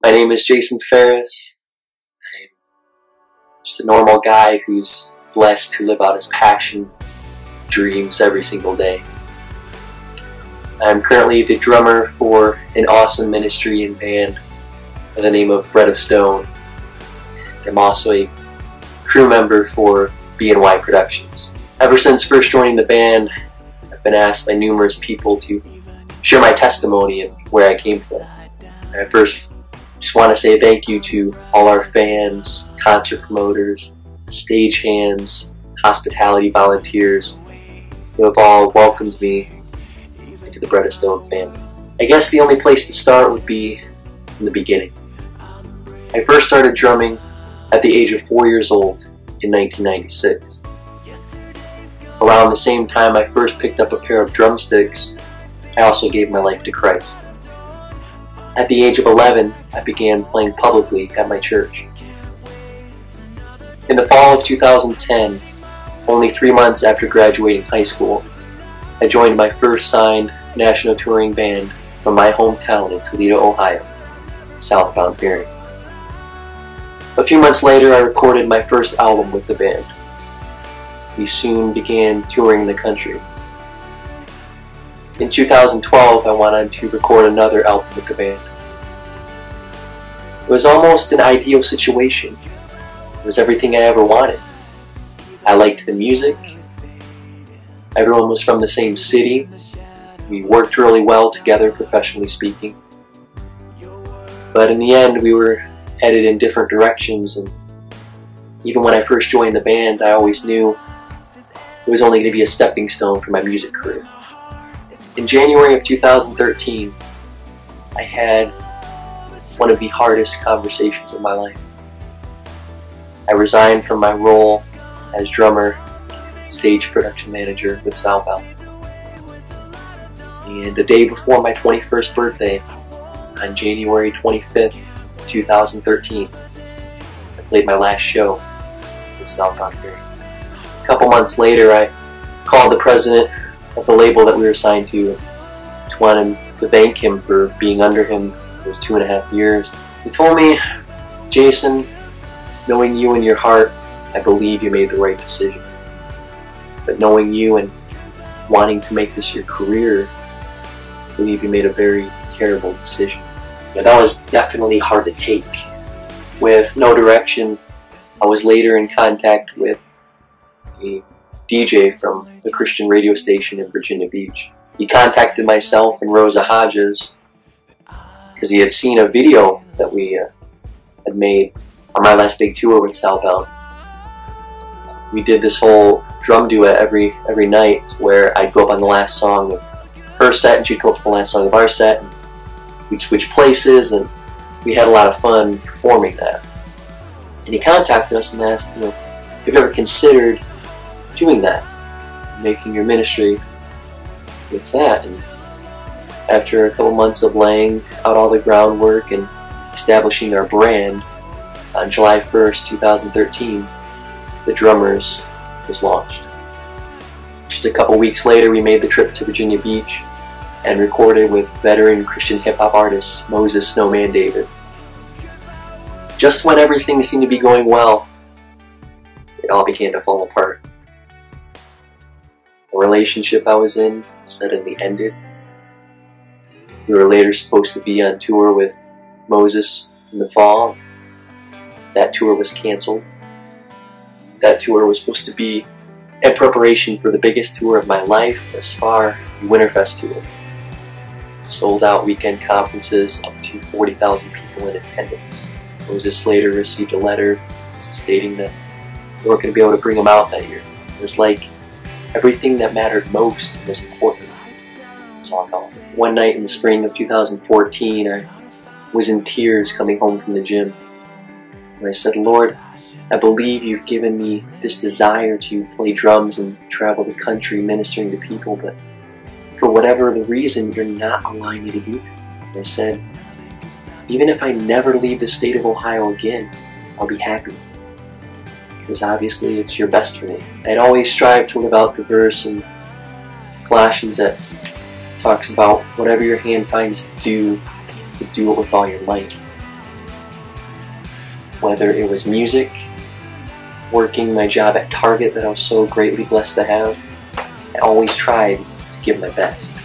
My name is Jason Ferris. I'm just a normal guy who's blessed to live out his passions, dreams every single day. I'm currently the drummer for an awesome ministry and band by the name of Bread of Stone. I'm also a crew member for B&Y Productions. Ever since first joining the band, I've been asked by numerous people to share my testimony and where I came from. I first just want to say thank you to all our fans, concert promoters, stagehands, hospitality volunteers who have all welcomed me into the Bread of Stone family. I guess the only place to start would be in the beginning. I first started drumming at the age of 4 years old in 1996. Around the same time I first picked up a pair of drumsticks, I also gave my life to Christ. At the age of 11, I began playing publicly at my church. In the fall of 2010, only 3 months after graduating high school, I joined my first signed national touring band from my hometown in Toledo, Ohio, Southbound Bearing. A few months later, I recorded my first album with the band. We soon began touring the country. In 2012, I went on to record another album with the band. It was almost an ideal situation. It was everything I ever wanted. I liked the music. Everyone was from the same city. We worked really well together, professionally speaking. But in the end, we were headed in different directions, and even when I first joined the band, I always knew it was only going to be a stepping stone for my music career. In January of 2013, I had one of the hardest conversations of my life. I resigned from my role as drummer, stage production manager with Southbound. And the day before my 21st birthday, on January 25th, 2013, I played my last show with Southbound. A couple months later, I called the president of the label that we were signed to. Just wanted to thank him for being under him for those 2.5 years. He told me, "Jason, knowing you in your heart, I believe you made the right decision. But knowing you and wanting to make this your career, I believe you made a very terrible decision." Yeah, that was definitely hard to take. With no direction, I was later in contact with a DJ from a Christian radio station in Virginia Beach. He contacted myself and Rosa Hodges because he had seen a video that we had made on my last big tour with Southbound. We did this whole drum duet every night where I'd go up on the last song of her set and she'd go up on the last song of our set, and we'd switch places, and we had a lot of fun performing that. And he contacted us and asked, if you've ever considered doing that, making your ministry with that. And after a couple months of laying out all the groundwork and establishing our brand, on July 1st, 2013, The Drummers was launched. Just a couple weeks later, we made the trip to Virginia Beach and recorded with veteran Christian hip-hop artist Moses Snowman David. Just when everything seemed to be going well, it all began to fall apart. The relationship I was in suddenly ended. We were later supposed to be on tour with Moses in the fall. That tour was canceled. That tour was supposed to be in preparation for the biggest tour of my life thus far, the Winterfest tour. Sold out weekend conferences, up to 40,000 people in attendance. Moses later received a letter stating that we weren't going to be able to bring him out that year. It was like everything that mattered most and was important was all gone. One night in the spring of 2014, I was in tears coming home from the gym. And I said, "Lord, I believe you've given me this desire to play drums and travel the country ministering to people, but for whatever the reason, you're not allowing me to do that." And I said, "Even if I never leave the state of Ohio again, I'll be happy. Because obviously it's your best for me." I'd always strived to live out the verse in Colossians that talks about whatever your hand finds to do it with all your might. Whether it was music, working my job at Target that I was so greatly blessed to have, I always tried to give my best.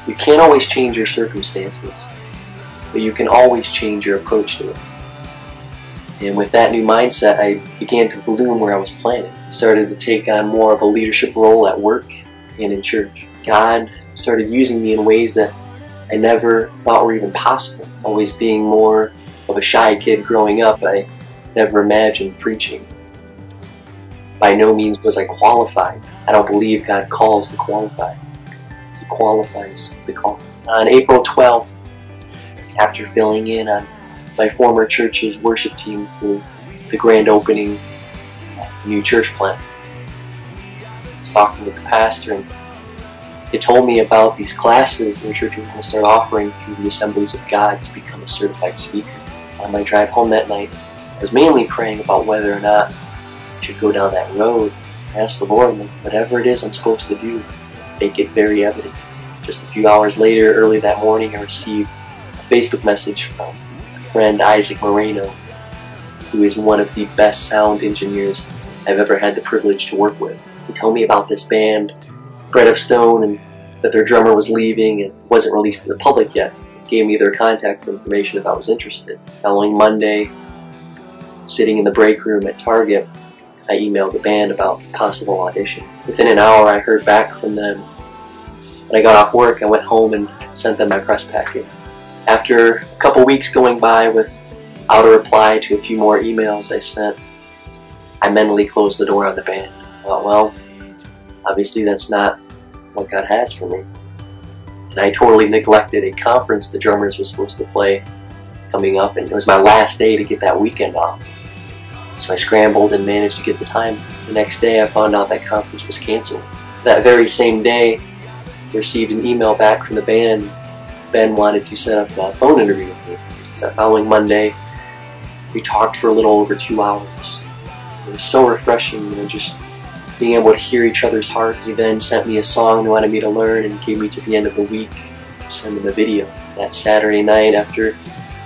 You can't always change your circumstances, but you can always change your approach to it. And with that new mindset, I began to bloom where I was planted. I started to take on more of a leadership role at work and in church. God started using me in ways that I never thought were even possible. Always being more of a shy kid growing up, I never imagined preaching. By no means was I qualified. I don't believe God calls the qualified. He qualifies the call. On April 12th, after filling in on my former church's worship team for the grand opening new church plant, I was talking with the pastor, and he told me about these classes the church was going to start offering through the Assemblies of God to become a certified speaker. On my drive home that night, I was mainly praying about whether or not I should go down that road. I asked the Lord, whatever it is I'm supposed to do, make it very evident. Just a few hours later, early that morning, I received a Facebook message from my friend Isaac Moreno, who is one of the best sound engineers I've ever had the privilege to work with. He told me about this band, Bread of Stone, and that their drummer was leaving and wasn't released to the public yet. He gave me their contact information if I was interested. Following Monday, sitting in the break room at Target, I emailed the band about possible audition. Within an hour, I heard back from them. When I got off work, I went home and sent them my press packet. After a couple weeks going by without a reply to a few more emails I sent, I mentally closed the door on the band. I thought, well, obviously that's not what God has for me. And I totally neglected a conference the drummers were supposed to play coming up, and it was my last day to get that weekend off. So I scrambled and managed to get the time. The next day I found out that conference was canceled. That very same day, I received an email back from the band. Ben wanted to set up a phone interview with me. So that following Monday, we talked for a little over 2 hours. It was so refreshing, just being able to hear each other's hearts. He then sent me a song he wanted me to learn and gave me to the end of the week to send him a video. That Saturday night, after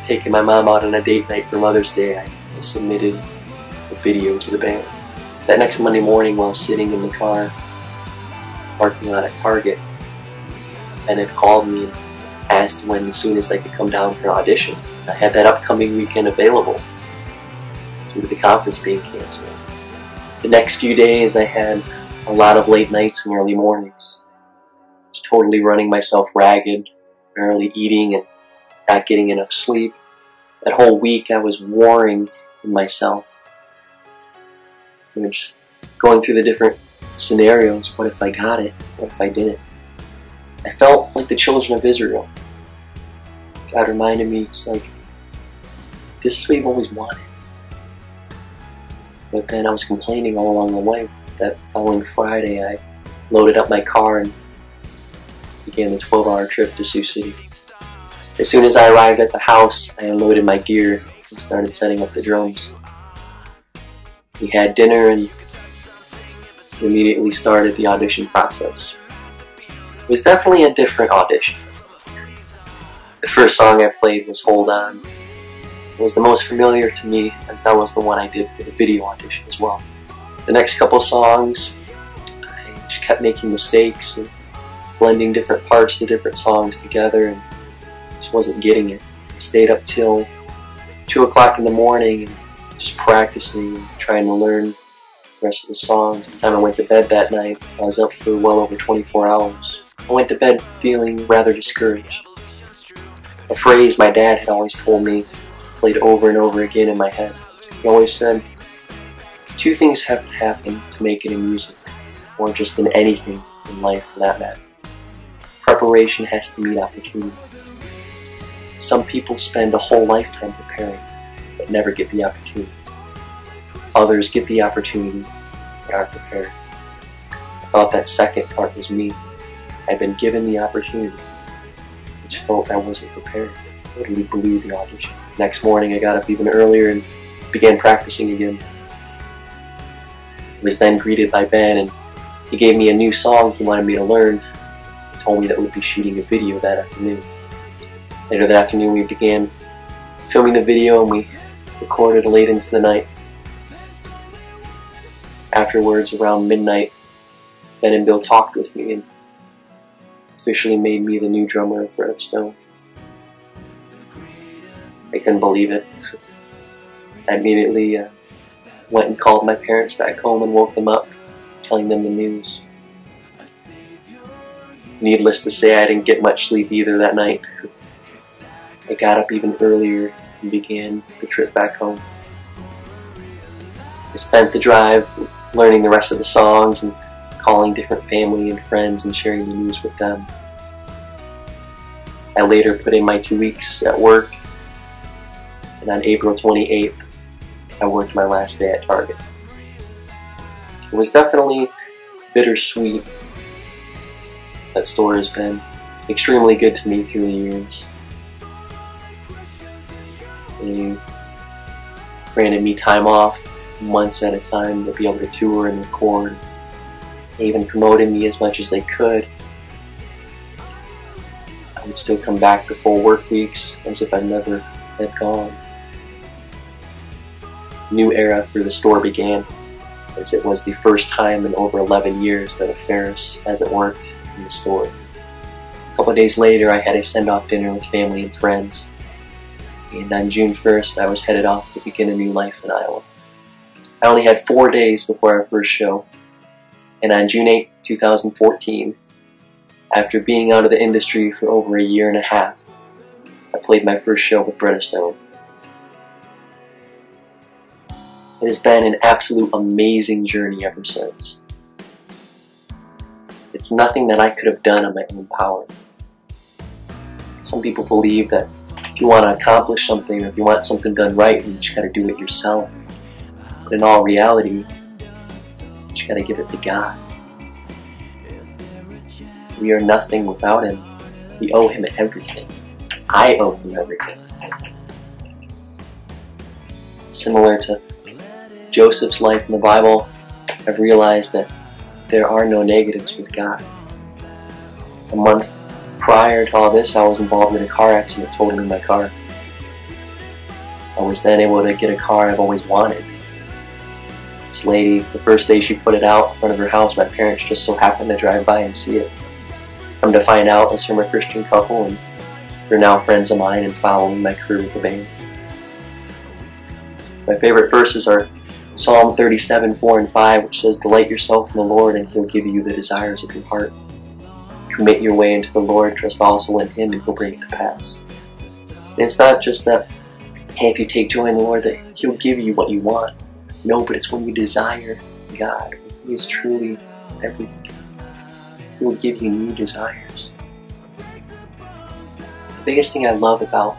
taking my mom out on a date night for Mother's Day, I submitted the video to the band. That next Monday morning, while sitting in the car, parking lot at Target, Ben had called me and asked when the soonest I could come down for an audition. I had that upcoming weekend available due to the conference being canceled. The next few days, I had a lot of late nights and early mornings. I was totally running myself ragged, barely eating and not getting enough sleep. That whole week, I was warring in myself. Just going through the different scenarios. What if I got it? What if I didn't? I felt like the children of Israel. God reminded me, it's like, this is what you've always wanted. But then I was complaining all along the way. That following Friday, I loaded up my car and began the 12-hour trip to Sioux City. As soon as I arrived at the house, I unloaded my gear and started setting up the drums. We had dinner and immediately started the audition process. It was definitely a different audition. The first song I played was Hold On. It was the most familiar to me, as that was the one I did for the video audition as well. The next couple songs, I just kept making mistakes and blending different parts of different songs together, and just wasn't getting it. I stayed up till 2 o'clock in the morning and just practicing and trying to learn the rest of the songs. By the time I went to bed that night, I was up for well over 24 hours. I went to bed feeling rather discouraged. A phrase my dad had always told me played over and over again in my head. He always said, 2 things have to happen to make it in music, or just in anything in life for that matter. Preparation has to meet opportunity. Some people spend a whole lifetime preparing, but never get the opportunity. Others get the opportunity, but aren't prepared. I thought that second part was me. I'd been given the opportunity, which felt I wasn't prepared. I totally blew the audition. Next morning I got up even earlier and began practicing again. I was then greeted by Ben, and he gave me a new song he wanted me to learn. He told me that we'd be shooting a video that afternoon. Later that afternoon we began filming the video, and we recorded late into the night. Afterwards, around midnight, Ben and Bill talked with me and officially made me the new drummer of Bread of Stone. I couldn't believe it. I immediately went and called my parents back home and woke them up, telling them the news. Needless to say, I didn't get much sleep either that night. I got up even earlier and began the trip back home. I spent the drive learning the rest of the songs and calling different family and friends and sharing the news with them. I later put in my 2 weeks at work, and on April 28th, I worked my last day at Target. It was definitely bittersweet. That store has been extremely good to me through the years. They granted me time off months at a time to be able to tour and record. They even promoted me as much as they could. I would still come back for full work weeks as if I never had gone. A new era for the store began, as it was the first time in over 11 years that a Ferris hasn't worked in the store. A couple of days later, I had a send-off dinner with family and friends, and on June 1st, I was headed off to begin a new life in Iowa. I only had 4 days before our first show, and on June 8, 2014, after being out of the industry for over a year and a half, I played my first show with Bread of Stone. It has been an absolute amazing journey ever since. It's nothing that I could have done on my own power. Some people believe that if you want to accomplish something, or if you want something done right, you just got to do it yourself. But in all reality, you just got to give it to God. We are nothing without Him. We owe Him everything. I owe Him everything. Similar to Joseph's life in the Bible, I've realized that there are no negatives with God. A month prior to all this, I was involved in a car accident totaling my car. I was then able to get a car I've always wanted. This lady, the first day she put it out in front of her house, my parents just so happened to drive by and see it. Come to find out, it's from a Christian couple, and they're now friends of mine and following my career with the band. My favorite verses are Psalm 37, 4 and 5, which says, "Delight yourself in the Lord, and He'll give you the desires of your heart. Commit your way into the Lord, trust also in Him, and He'll bring it to pass." And it's not just that, hey, if you take joy in the Lord, that He'll give you what you want. No, but it's when you desire God. He is truly everything. He will give you new desires. The biggest thing I love about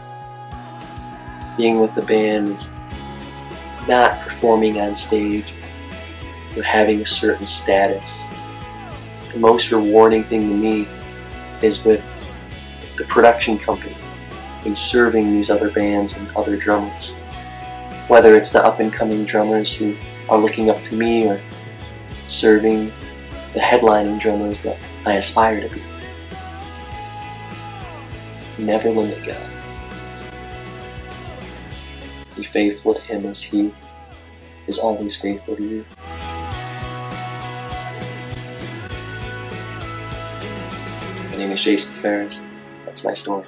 being with the band is not performing on stage or having a certain status. The most rewarding thing to me is with the production company and serving these other bands and other drummers. Whether it's the up-and-coming drummers who are looking up to me, or serving the headlining drummers that I aspire to be. Never limit God. Be faithful to Him as He is always faithful to you. My name is Jason Ferris. That's my story.